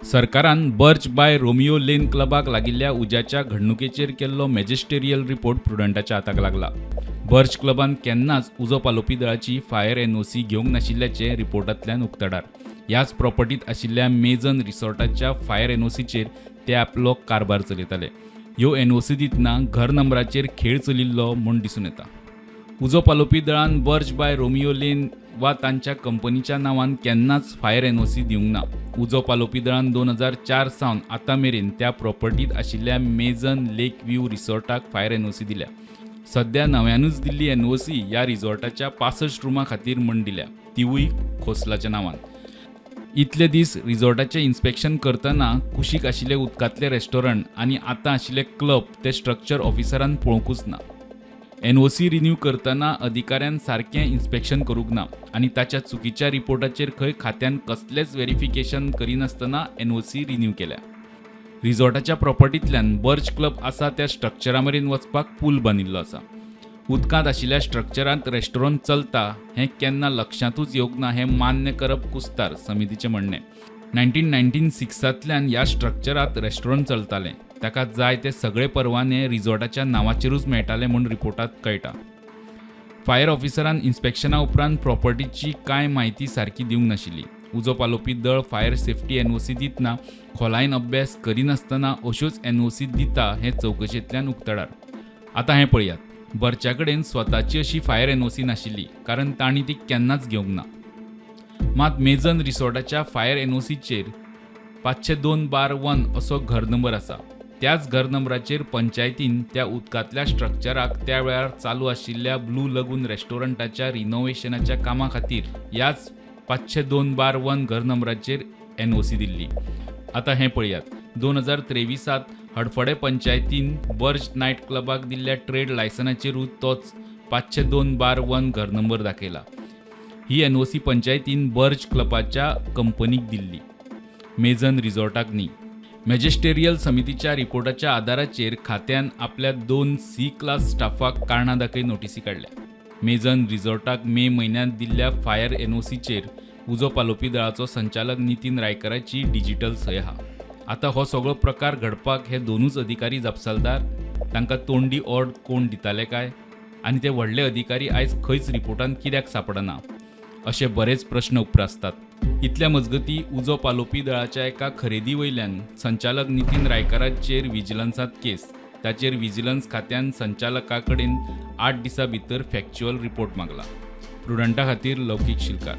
सरकारान Birch by Romeo Lane क्लबाक लागिल्ल्या उज्याच्या घडणुकेचेर केल्लो मॅजिस्टेरियल report प्रुडंटाच्या हाताक लागला. बर्च क्लबान केन्नाच उजो पालोवपी दळाची फायर एनओसी घेवंक नाशिल्ल्याचे रिपोर्टांतल्यान उक्ताडार. ह्याच प्रॉपर्टीत आशिल्ल्या मेजन रिसॉर्टाच्या फायर एनओसीचेर ते आपलो कारभार चलयताले. ह्यो एनओसी दितना घर नंबराचेर खेळ चलिल्लो म्हूण दिसून येता. उजो पालोवपी दळान बर्च बाय रोमियो लेन वा तांच्या कंपनीच्या नांवान केन्नाच फायर एनओसी दिवंक ना. उजो पालोवपी दळान 2004 सावन आतां मेरेन त्या प्रॉपर्टीत आशिल्ल्या मेजन लेक व्ह्यू रिसॉर्टाक फायर एनओसी दिल्या. सध्या नव्यानूच दिल्ली एनओसी ह्या रिसॉर्टाच्या 65 रुमां खातीर म्हण दिल्या, तिवूय खोसलाच्या नांवान. इतले दीस रिसॉर्टाचें इन्स्पेक्शन करतना कुशीक आशिल्ले उदकांतले रेस्टॉरंट आनी आतां आशिल्ले क्लब ते स्ट्रक्चर ऑफिसरान पळोवंकूच ना. एनओसी रिन्यू करतना अधिकाऱ्यान सारकें इन्स्पेक्शन करूंक ना आनी ताच्या चुकीच्या रिपोर्टाचेर खंय खात्यान कसलेंच व्हेरिफिकेशन करिनासतना एनओसी रिन्यू केल्या. रिसॉर्टाच्या प्रॉपर्टींतल्यान बर्च क्लब आसा त्या स्ट्रक्चरा मेरेन वचपाक पूल बांदिल्लो आसा. उदकांत आशिल्ल्या स्ट्रक्चरांत रेस्टॉरंट चलता हें केन्ना लक्षांतूच येवंक ना हें मान्य करप कुस्तार समितीचें म्हणणें. 1996तल्यान ह्या स्ट्रक्चरांत रेस्टॉरंट चलतालें. ताका जाय ते सगळे परवाने रिसॉर्टाच्या नांवाचेरूच मेळटाले म्हूण रिपोर्टांत कळटा. फायर ऑफिसरान इन्स्पेक्शना उपरांत प्रॉपर्टीची कांय म्हायती सारकी दिवंक नाशिल्ली. उजो पालोवपी दळ फायर सेफ्टी एनओसी दितना खोलायेन अभ्यास करिनासतना अश्योच एनओसी दिता हें चवकशेंतल्यान उक्ताडार. आतां हें पळयात, बर्चा कडेन स्वताची अशी फायर एनओसी नाशिल्ली कारण तांणी ती केन्नाच घेवंक ना. मात मेजन रिसॉर्टाच्या फायर एनओसीचेर 502/1 असो घर नंबर आसा. त्याच घर नंबराचेर पंचायतीन त्या उदकांतल्या स्ट्रक्चराक त्या वेळार चालू आशिल्ल्या ब्लू लगून रेस्टॉरंटाच्या रिनोव्हेशनाच्या कामा खातीर ह्याच 502/1 घर नंबराचेर एनओसी दिल्ली. आतां हें पळयात, 2023त हडफडे पंचायतीन बर्च नायट क्लबाक दिल्ल्या ट्रेड लायसनाचेरूच तोच 502/1 घर नंबर दाखयला. ही एनओसी पंचायतीन बर्च क्लबाच्या कंपनीक दिल्ली, मेजन रिसॉर्टाक न्ही. मॅजिस्टेरियल समितीच्या रिपोर्टाच्या आदाराचेर खात्यान आपल्या 2 सी क्लास स्टाफाक कारणां दाखय नोटीसी काडल्या. मेजन रिसॉर्टाक मे म्हयन्यांत दिल्ल्या फायर एनओसीचेर उजो पालोवपी दळाचो संचालक नितीन रायकराची डिजिटल सय आहा. आतां हो सगळो प्रकार घडपाक हे दोनूच अधिकारी जापसालदार? तांकां तोंडी ऑर्ड कोण दिताले काय? आनी ते व्हडले अधिकारी आयज खंयच रिपोर्टांत कित्याक सापडना? अशे बरेच प्रश्न उपरासतात. इतल्या मजगतीं उजो पालोवपी दळाच्या एका खरेदी वयल्यान संचालक नितीन रायकराचेर विजिलन्सांत केस. ताचेर विजिलन्स खात्यान संचालका कडेन 8 दिसां भितर फॅक्च्युअल रिपोर्ट मागला. प्रुडंटा खातीर लौकीक शिलकार.